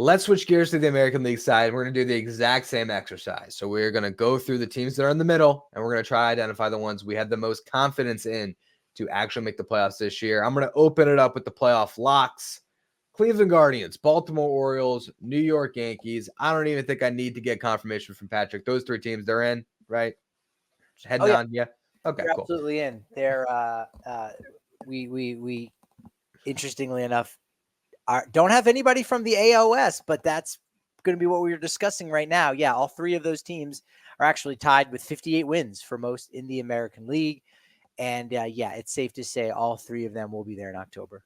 Let's switch gears to the American League side. We're going to do the exact same exercise. So we're going to go through the teams that are in the middle, and we're going to try to identify the ones we have the most confidence in to actually make the playoffs this year. I'm going to open it up with the playoff locks. Cleveland Guardians, Baltimore Orioles, New York Yankees. I don't even think I need to get confirmation from Patrick. Those three teams, they're in, right? Heading on, yeah. Okay, they're cool. absolutely in. They're we interestingly enough don't have anybody from the AOS, but that's going to be what we were discussing right now. Yeah, all three of those teams are actually tied with 58 wins for most in the American League. And yeah, it's safe to say all three of them will be there in October.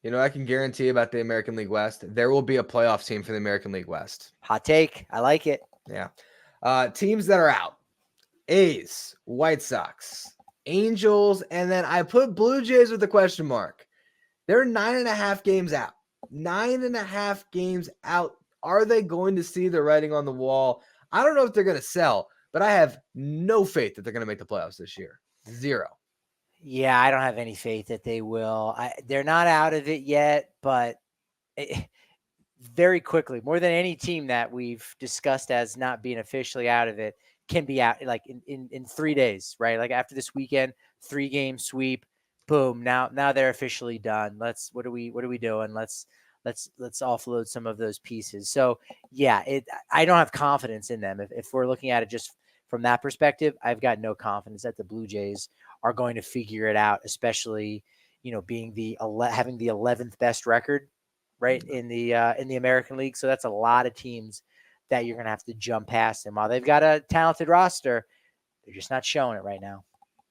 You know, I can guarantee about the American League West, there will be a playoff team for the American League West. Hot take. I like it. Yeah. Teams that are out. A's, White Sox, Angels, and then I put Blue Jays with a question mark. They're 9.5 games out. 9.5 games out. Are they going to see the writing on the wall? I don't know if they're going to sell, but I have no faith that they're going to make the playoffs this year. Zero. Yeah, I don't have any faith that they will. They're not out of it yet, but very quickly, more than any team that we've discussed as not being officially out of it, can be out like in 3 days, right? Like after this weekend, 3-game sweep, boom. Now they're officially done. What are we doing? Let's offload some of those pieces. So yeah, I don't have confidence in them. If we're looking at it just from that perspective, I've got no confidence that the Blue Jays are going to figure it out, especially, being having the 11th best record, right, in the American League. So that's a lot of teams that you're going to have to jump past. And while they've got a talented roster, they're just not showing it right now.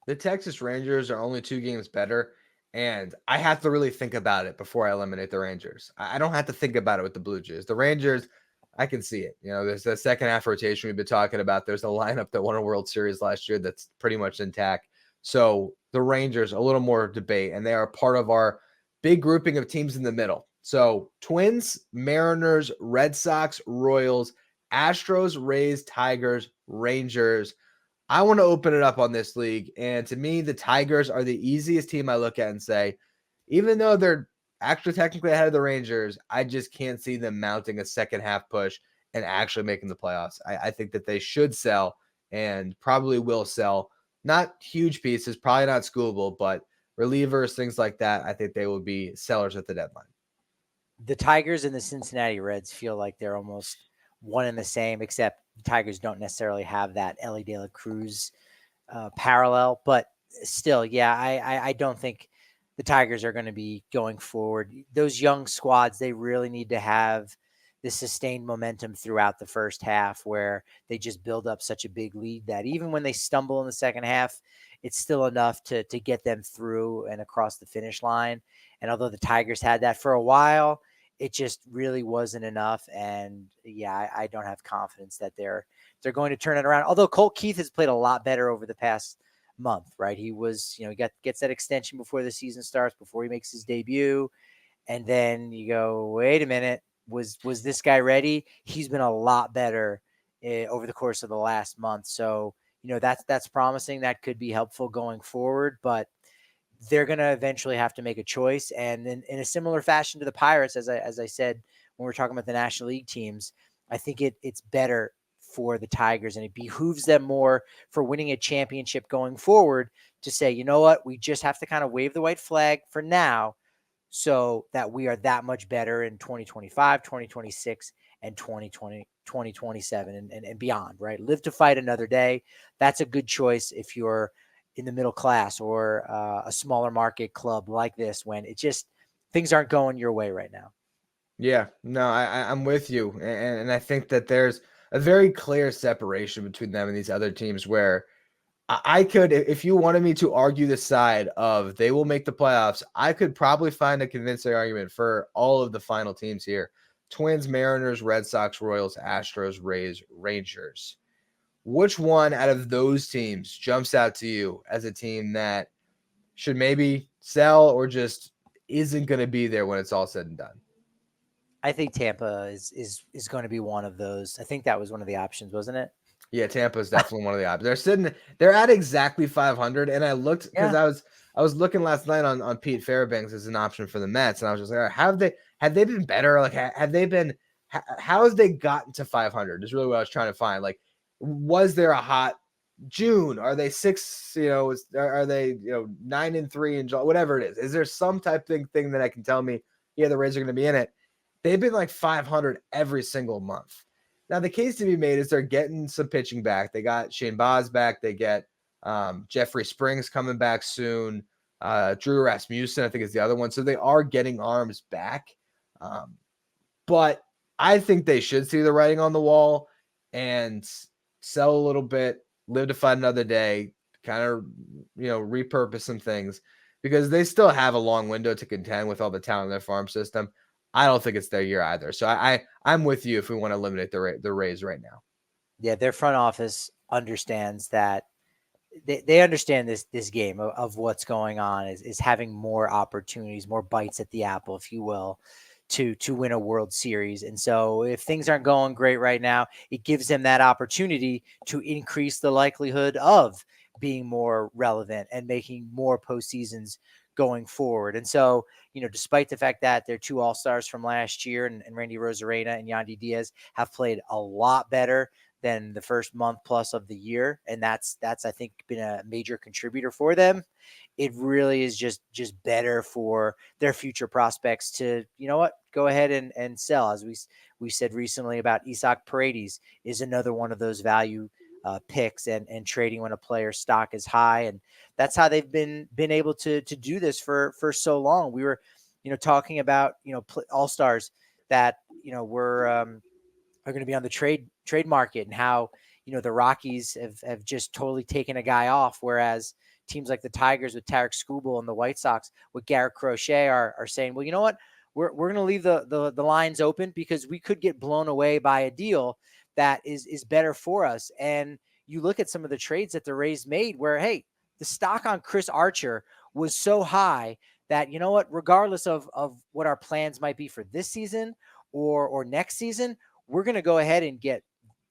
The Texas Rangers are only 2 games better, and I have to really think about it before I eliminate the Rangers. I don't have to think about it with the Blue Jays. The Rangers, I can see it. There's the second half rotation we've been talking about. There's a lineup that won a World Series last year that's pretty much intact. So the Rangers, a little more debate, and they are part of our big grouping of teams in the middle. So Twins, Mariners, Red Sox, Royals, Astros, Rays, Tigers, Rangers. I want to open it up on this league. And to me, the Tigers are the easiest team I look at and say, even though they're actually technically ahead of the Rangers, I just can't see them mounting a second half push and actually making the playoffs. I think that they should sell and probably will sell. Not huge pieces, probably not Schoolable, but relievers, things like that. I think they will be sellers at the deadline. The Tigers and the Cincinnati Reds feel like they're almost one and the same, except the Tigers don't necessarily have that Ellie De La Cruz parallel. But still, yeah, I don't think the Tigers are going to be going forward. Those young squads, they really need to have the sustained momentum throughout the first half where they just build up such a big lead that even when they stumble in the second half, it's still enough to get them through and across the finish line. And although the Tigers had that for a while, it just really wasn't enough. And yeah, I don't have confidence that they're going to turn it around. Although Colt Keith has played a lot better over the past month, right? He was, he gets that extension before the season starts, before he makes his debut. And then you go, wait a minute, was this guy ready? He's been a lot better over the course of the last month. So, that's promising. That could be helpful going forward, but they're going to eventually have to make a choice. And in a similar fashion to the Pirates, as I said, when we're talking about the National League teams, I think it's better for the Tigers and it behooves them more for winning a championship going forward to say, you know what, we just have to kind of wave the white flag for now so that we are that much better in 2025, 2026, and 2027 and beyond, right? Live to fight another day. That's a good choice if you're in the middle class or a smaller market club like this, when it just, things aren't going your way right now. Yeah, no, I'm with you. And I think that there's a very clear separation between them and these other teams where I could, if you wanted me to argue the side of they will make the playoffs, I could probably find a convincing argument for all of the final teams here. Twins, Mariners, Red Sox, Royals, Astros, Rays, Rangers. Which one out of those teams jumps out to you as a team that should maybe sell or just isn't going to be there when it's all said and done? I think Tampa is going to be one of those. I think that was one of the options, wasn't it? Yeah, Tampa is definitely one of the options. They're at exactly 500, and I looked because I was looking last night on Pete Fairbanks as an option for the Mets, and I was just like, have they been better? Like, have how has they gotten to 500 is really what I was trying to find. Like, was there a hot June? Are they 6, are they, 9-3 in July, whatever it is? Is there some type of thing that I can tell me, yeah, the Rays are going to be in it? They've been like 500 every single month. Now, the case to be made is they're getting some pitching back. They got Shane Baz back. They get Jeffrey Springs coming back soon. Drew Rasmussen, I think, is the other one. So they are getting arms back. But I think they should see the writing on the wall and sell a little bit, live to fight another day, kind of, repurpose some things, because they still have a long window to contend with all the talent in their farm system. I don't think it's their year either. So I'm with you if we want to eliminate the Rays right now. Yeah, their front office understands that. They understand this game of what's going on is having more opportunities, more bites at the apple, if you will, to win a World Series. And so if things aren't going great right now, it gives them that opportunity to increase the likelihood of being more relevant and making more postseasons going forward. And so, despite the fact that their 2 All-Stars from last year and Randy Rosarena and Yandy Diaz have played a lot better than the first month plus of the year, and that's I think been a major contributor for them. It really is just better for their future prospects to, go ahead and sell. As we said recently about Isaac Paredes is another one of those value picks and trading when a player's stock is high, and that's how they've been able to do this for so long. We were, talking about all-stars that were are going to be on the trade market, and how the Rockies have just totally taken a guy off, whereas teams like the Tigers with Tarek Skubal and the White Sox with Garrett Crochet are saying, well, you know what, we're going to leave the lines open because we could get blown away by a deal that is better for us. And you look at some of the trades that the Rays made where, hey, the stock on Chris Archer was so high that, regardless of what our plans might be for this season or next season, we're going to go ahead and get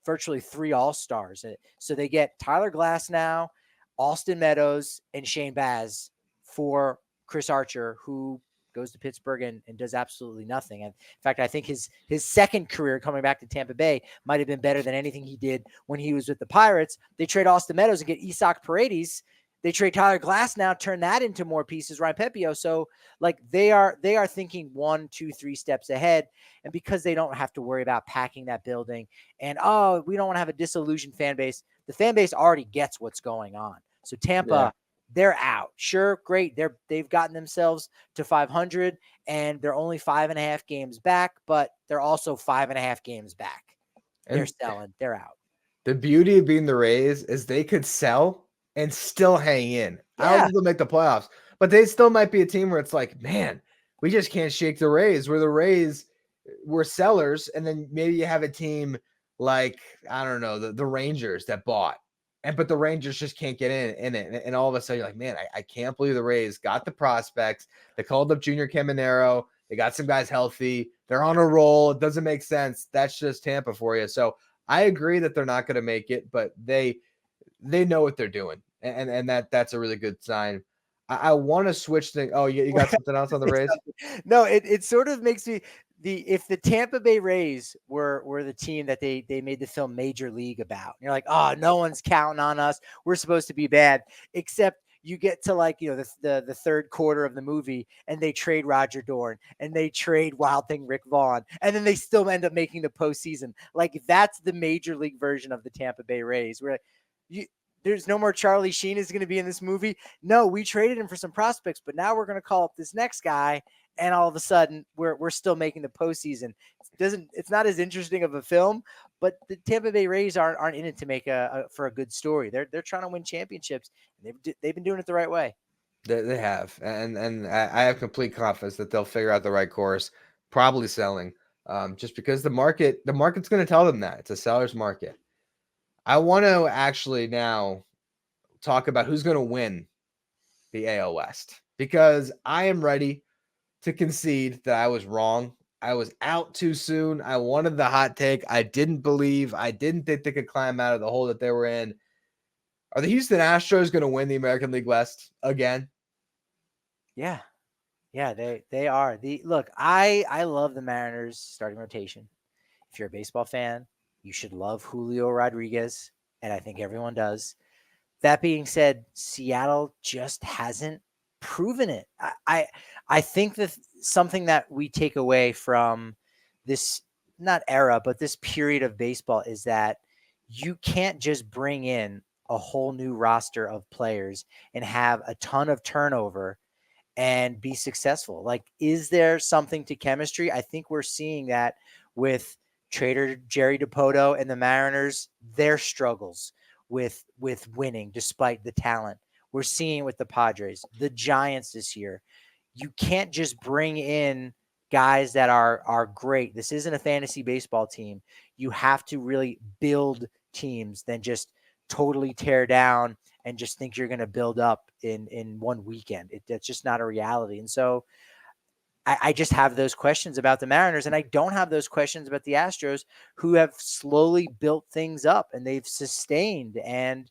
virtually 3 All-Stars. So they get Tyler Glasnow, Austin Meadows, and Shane Baz for Chris Archer, who goes to Pittsburgh and does absolutely nothing. And in fact, I think his second career coming back to Tampa Bay might have been better than anything he did when he was with the Pirates. They trade Austin Meadows and get Isaac Paredes. They trade Tyler Glasnow, turn that into more pieces, Ryan Pepio. So like they are thinking 1, 2, 3 steps ahead. And because they don't have to worry about packing that building and, we don't want to have a disillusioned fan base. The fan base already gets what's going on. So Tampa, they're out. Sure. Great. They've gotten themselves to 500 and they're only 5.5 games back, but they're also 5.5 games back. And they're selling. They're out. The beauty of being the Rays is they could sell and still hang in. Yeah. I don't think they'll make the playoffs, but they still might be a team where it's like, man, we just can't shake the Rays. Where the Rays were sellers, and then maybe you have a team like, I don't know, the Rangers that bought, but the Rangers just can't get in it. And all of a sudden you're like, man, I can't believe the Rays got the prospects. They called up Junior Caminero. They got some guys healthy. They're on a roll. It doesn't make sense. That's just Tampa for you. So I agree that they're not going to make it, but they know what they're doing, and that's a really good sign. I want to switch things. Oh, you got something else on the Rays? No, it sort of makes me if the Tampa Bay Rays were the team that they made the film Major League about, and you're like, oh, no one's counting on us. We're supposed to be bad, except you get to the third quarter of the movie and they trade Roger Dorn and they trade Wild Thing Rick Vaughn, and then they still end up making the postseason. Like that's the Major League version of the Tampa Bay Rays. Where there's no more Charlie Sheen is going to be in this movie. No, we traded him for some prospects, but now we're going to call up this next guy, and all of a sudden we're still making the postseason. It's not as interesting of a film, but the Tampa Bay Rays aren't in it to make for a good story. They're trying to win championships, and they've been doing it the right way. They have, and I have complete confidence that they'll figure out the right course. Probably selling, just because the market's going to tell them that it's a seller's market. I want to actually now talk about who's going to win the AL West, because I am ready to concede that I was wrong. I was out too soon. I wanted the hot take. I didn't think they could climb out of the hole that they were in. Are the Houston Astros going to win the American League West again? Yeah. Yeah, they are. Look, I love the Mariners starting rotation. if you're a baseball fan, you should love Julio Rodriguez, and I think everyone does. That being said, Seattle just hasn't proven it. I think that something that we take away from this, not era, but this period of baseball is that you can't just bring in a whole new roster of players and have a ton of turnover and be successful. Like, is there something to chemistry? I think we're seeing that with trader Jerry DiPoto and the Mariners, their struggles with winning despite the talent. We're seeing with the Padres, the Giants this year. You can't just bring in guys that are great. This isn't a fantasy baseball team. You have to really build teams than just totally tear down and just think you're going to build up in one weekend. That's just not a reality. And so I just have those questions about the Mariners, and I don't have those questions about the Astros, who have slowly built things up and they've sustained. And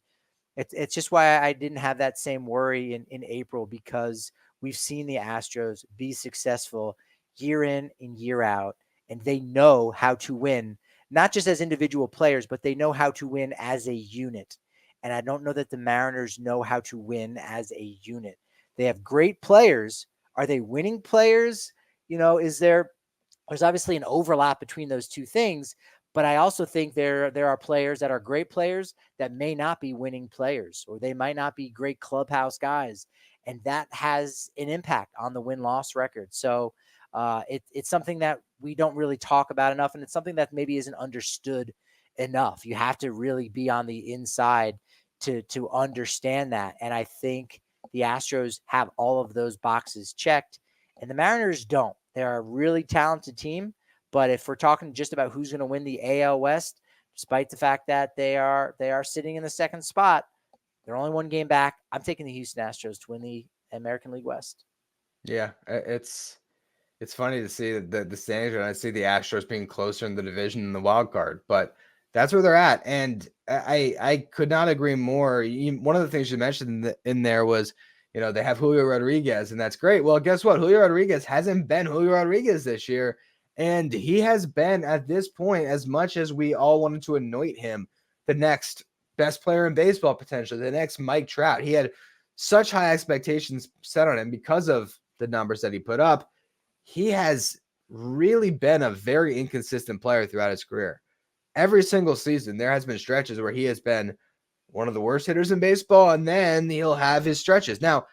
it's just why I didn't have that same worry in April, because we've seen the Astros be successful year in and year out, and they know how to win, not just as individual players, but they know how to win as a unit. And I don't know that the Mariners know how to win as a unit. They have great players. Are they winning players? There's obviously an overlap between those two things, but I also think there are players that are great players that may not be winning players, or they might not be great clubhouse guys. And that has an impact on the win-loss record. So it's something that we don't really talk about enough, and it's something that maybe isn't understood enough. You have to really be on the inside to understand that. And I think the Astros have all of those boxes checked, and the Mariners don't. They're a really talented team, but if we're talking just about who's going to win the AL West, despite the fact that they are sitting in the second spot, they're only one game back. I'm taking the Houston Astros to win the American League West. Yeah, it's funny to see the standings, and I see the Astros being closer in the division than the wild card, but that's where they're at. And I could not agree more. One of the things you mentioned in there was, they have Julio Rodriguez, and that's great. Well, guess what? Julio Rodriguez hasn't been Julio Rodriguez this year, and he has been, at this point, as much as we all wanted to anoint him the next best player in baseball, potentially the next Mike Trout. He had such high expectations set on him because of the numbers that he put up. He has really been a very inconsistent player throughout his career. Every single season, there has been stretches where he has been one of the worst hitters in baseball, and then he'll have his stretches. Now,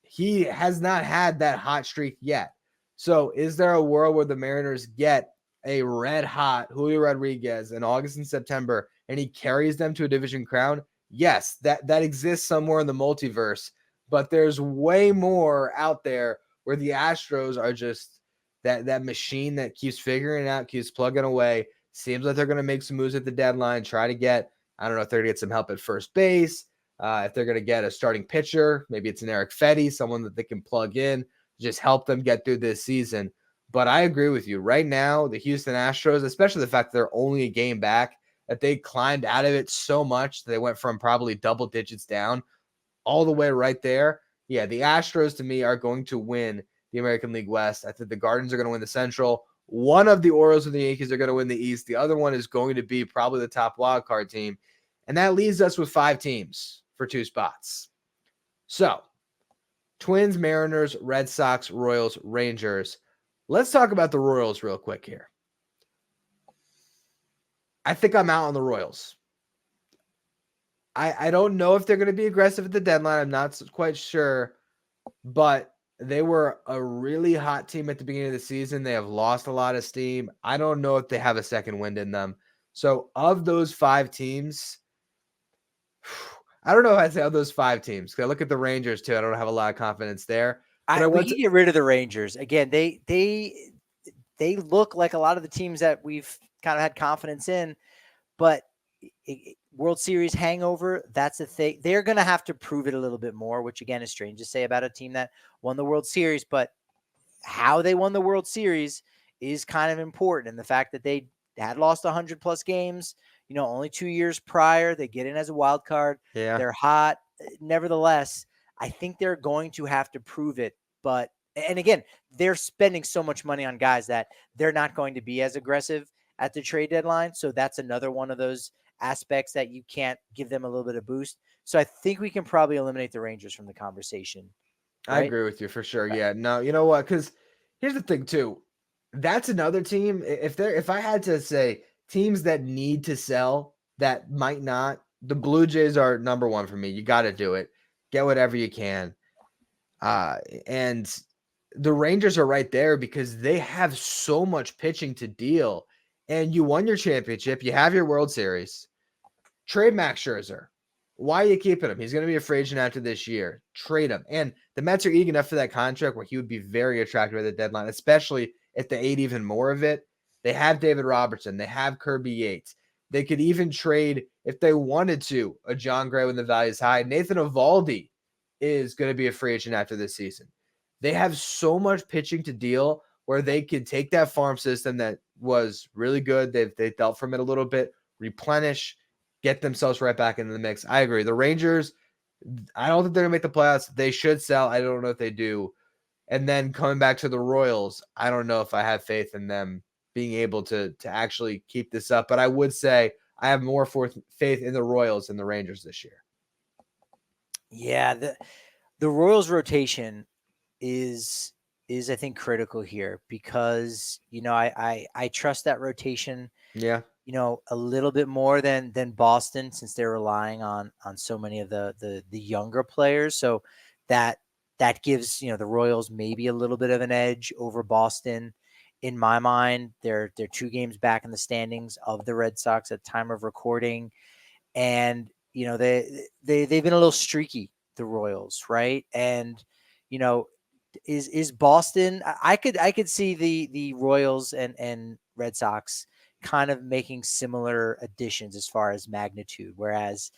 he has not had that hot streak yet. So is there a world where the Mariners get a red hot Julio Rodriguez in August and September, and he carries them to a division crown? Yes, that exists somewhere in the multiverse, but there's way more out there where the Astros are just that machine that keeps figuring it out, keeps plugging away. Seems like they're going to make some moves at the deadline, try to get, I don't know if they're going to get some help at first base, if they're going to get a starting pitcher, maybe it's an Eric Fetty, someone that they can plug in, just help them get through this season. But I agree with you. Right now, the Houston Astros, especially the fact that they're only a game back, that they climbed out of it so much, they went from probably double digits down all the way right there. Yeah, the Astros, to me, are going to win the American League West. I think the Guardians are going to win the Central. One of the Orioles and the Yankees are going to win the East. The other one is going to be probably the top wildcard team. And that leaves us with 5 teams for 2 spots. So, Twins, Mariners, Red Sox, Royals, Rangers. Let's talk about the Royals real quick here. I think I'm out on the Royals. I don't know if they're going to be aggressive at the deadline. I'm not quite sure. But they were a really hot team at the beginning of the season. They have lost a lot of steam. I don't know if they have a second wind in them. So of those 5 teams, I don't know if I'd say of those 5 teams. Because I look at the Rangers too. I don't have a lot of confidence there. But We can get rid of the Rangers. Again, they look like a lot of the teams that we've kind of had confidence in, but World Series hangover, that's a thing. They're going to have to prove it a little bit more, which again is strange to say about a team that won the World Series, but how they won the World Series is kind of important. And the fact that they had lost 100 plus games, only 2 years prior, they get in as a wild card. Yeah. They're hot. Nevertheless, I think they're going to have to prove it. And again, they're spending so much money on guys that they're not going to be as aggressive at the trade deadline. So that's another one of those aspects that you can't give them a little bit of boost. So I think we can probably eliminate the Rangers from the conversation, I right? agree with you for sure. Yeah. No, you know what? Because here's the thing too. That's another team. If I had to say teams that need to sell that might not, the Blue Jays are number one for me. You got to do it. Get whatever you can. And the Rangers are right there because they have so much pitching to deal. And you won your championship. You have your World Series. Trade Max Scherzer. Why are you keeping him? He's going to be a free agent after this year. Trade him. And the Mets are eager enough for that contract where he would be very attractive at the deadline, especially if they ate even more of it. They have David Robertson. They have Kirby Yates. They could even trade, if they wanted to, a John Gray when the value is high. Nathan Eovaldi is going to be a free agent after this season. They have so much pitching to deal where they can take that farm system that was really good. They've dealt from it a little bit, replenish, get themselves right back into the mix. I agree. The Rangers, I don't think they're going to make the playoffs. They should sell. I don't know if they do. And then coming back to the Royals, I don't know if I have faith in them being able to actually keep this up. But I would say I have more faith in the Royals than the Rangers this year. Yeah, the Royals rotation is I think critical here because I trust that rotation Yeah. A little bit more than Boston since they're relying on so many of the younger players. So that gives the Royals maybe a little bit of an edge over Boston. In my mind, they're 2 games back in the standings of the Red Sox at time of recording, and they've been a little streaky, the Royals, right? And is Boston? I could see the Royals and Red Sox kind of making similar additions as far as magnitude. Whereas,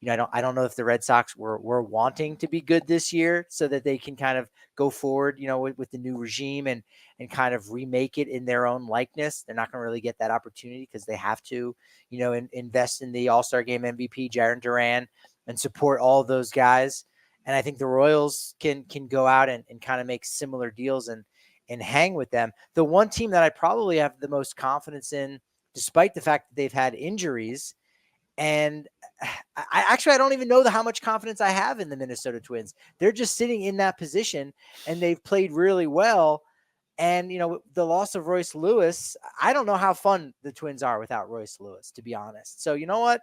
I don't know if the Red Sox were wanting to be good this year so that they can kind of go forward, with the new regime and kind of remake it in their own likeness. They're not going to really get that opportunity because they have to, invest in the All-Star Game MVP, Jarren Duran, and support all of those guys. And I think the Royals can go out and kind of make similar deals and hang with them. The one team that I probably have the most confidence in, despite the fact that they've had injuries, and I don't even know how much confidence I have in the Minnesota Twins. They're just sitting in that position, and they've played really well. And, the loss of Royce Lewis, I don't know how fun the Twins are without Royce Lewis, to be honest. So you know what?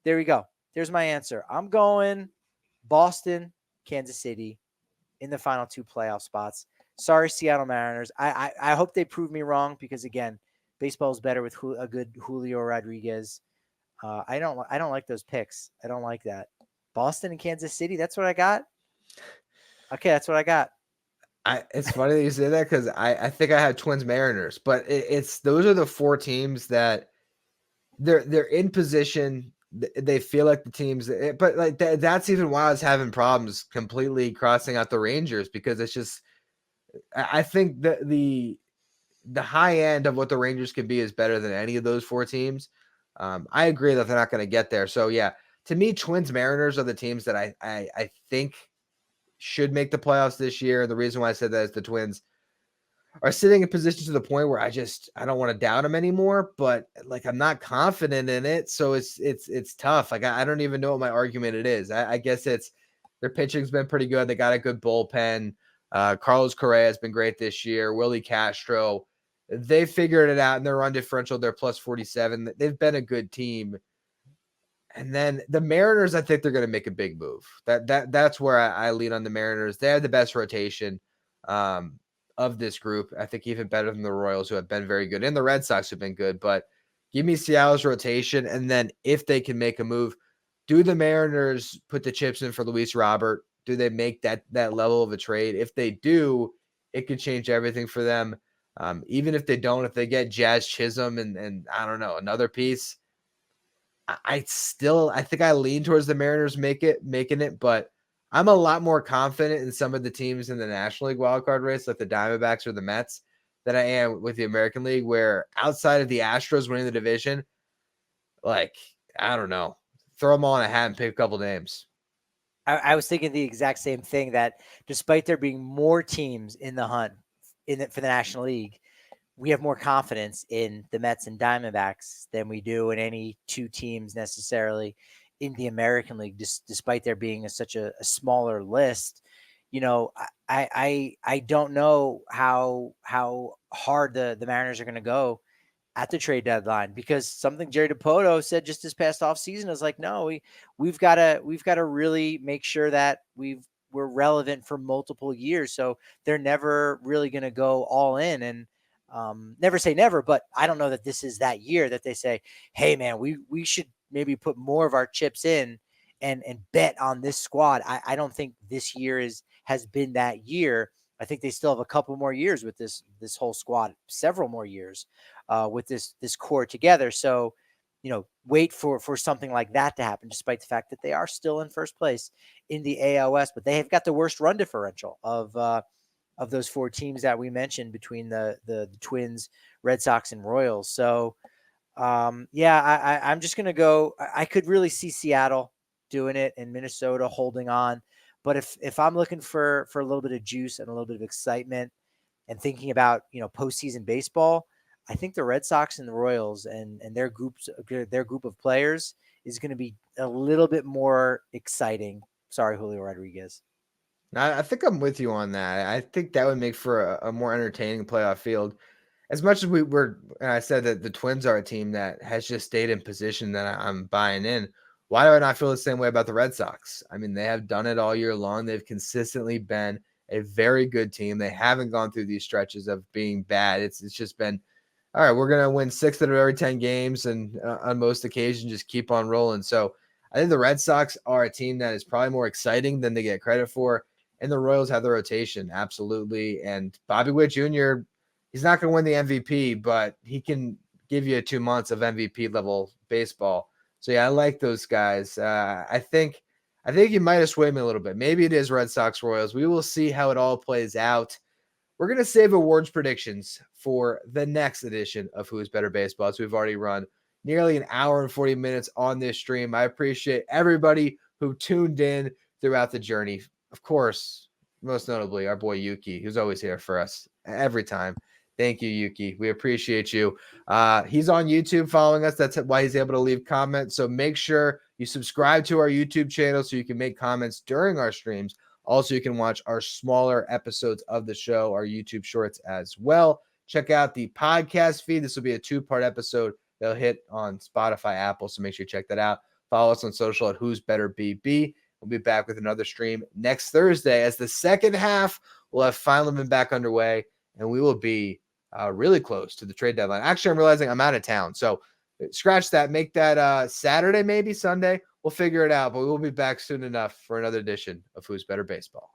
There we go. There's my answer. I'm going Boston, Kansas City in the final 2 playoff spots. Sorry, Seattle Mariners. I hope they prove me wrong because, again, baseball is better with a good Julio Rodriguez. I don't like those picks. I don't like that. Boston and Kansas City. That's what I got. Okay, that's what I got. It's funny that you say that because I think I had Twins Mariners, but it's those are the 4 teams that they're in position. They feel like the teams, but like that's even why I was having problems completely crossing out the Rangers because it's just I think that the high end of what the Rangers can be is better than any of those 4 teams. I agree that they're not going to get there. So yeah, to me, Twins Mariners are the teams that I think should make the playoffs this year. The reason why I said that is the Twins are sitting in position to the point where I don't want to doubt them anymore, but like I'm not confident in it. So it's tough. Like I don't even know what my argument it is. I guess it's their pitching's been pretty good. They got a good bullpen. Carlos Correa has been great this year. Willie Castro, they figured it out in their run differential. They're plus 47. They've been a good team. And then the Mariners, I think they're going to make a big move. That's where I lean on the Mariners. They have the best rotation of this group. I think even better than the Royals, who have been very good, and the Red Sox have been good. But give me Seattle's rotation, and then if they can make a move, do the Mariners put the chips in for Luis Robert? Do they make that level of a trade? If they do, it could change everything for them. Even if they don't, if they get Jazz Chisholm and I don't know, another piece, I think I lean towards the Mariners making it, but I'm a lot more confident in some of the teams in the National League wildcard race, like the Diamondbacks or the Mets, than I am with the American League, where outside of the Astros winning the division, like, I don't know, throw them all in a hat and pick a couple names. I was thinking the exact same thing, that despite there being more teams in the hunt for the National League, we have more confidence in the Mets and Diamondbacks than we do in any two teams necessarily in the American League, despite there being such a smaller list. I don't know how hard the Mariners are going to go at the trade deadline, because something Jerry Dipoto said just this past offseason is like, no, we've got to really make sure that we're relevant for multiple years. So they're never really going to go all in, and never say never, but I don't know that this is that year that they say, hey man, we should maybe put more of our chips in and bet on this squad. I don't think this year has been that year. I think they still have a couple more years with this whole squad, several more years with this core together. So, wait for something like that to happen, despite the fact that they are still in first place in the AL West, but they have got the worst run differential of those four teams that we mentioned between the Twins, Red Sox, and Royals. So, I'm just going to go. I could really see Seattle doing it and Minnesota holding on. But if I'm looking for a little bit of juice and a little bit of excitement and thinking about, postseason baseball, I think the Red Sox and the Royals and their group of players is going to be a little bit more exciting. Sorry, Julio Rodriguez. I think I'm with you on that. I think that would make for a more entertaining playoff field. As much as I said that the Twins are a team that has just stayed in position that I'm buying in. Why do I not feel the same way about the Red Sox? I mean, they have done it all year long. They've consistently been a very good team. They haven't gone through these stretches of being bad. It's just been, all right, we're going to win 6 out of every 10 games, and on most occasions just keep on rolling. So I think the Red Sox are a team that is probably more exciting than they get credit for. And the Royals have the rotation, absolutely. And Bobby Witt Jr., he's not going to win the MVP, but he can give you 2 months of MVP level baseball. So yeah, I like those guys. I think you might have swayed me a little bit. Maybe it is Red Sox Royals. We will see how it all plays out. We're going to save awards predictions for the next edition of Who's Better Baseball. So we've already run nearly an hour and 40 minutes on this stream. I appreciate everybody who tuned in throughout the journey. Of course, most notably our boy Yuki, who's always here for us every time. Thank you, Yuki. We appreciate you. He's on YouTube following us. That's why he's able to leave comments. So make sure you subscribe to our YouTube channel so you can make comments during our streams. Also, you can watch our smaller episodes of the show, our YouTube shorts as well. Check out the podcast feed. This will be a 2-part episode. They'll hit on Spotify, Apple, so make sure you check that out. Follow us on social at Who's Better BB. We'll be back with another stream next Thursday as the second half will have finally been back underway, and we will be really close to the trade deadline. Actually, I'm realizing I'm out of town, so scratch that. Make that Saturday, maybe Sunday. We'll figure it out, but we will be back soon enough for another edition of Who's Better Baseball.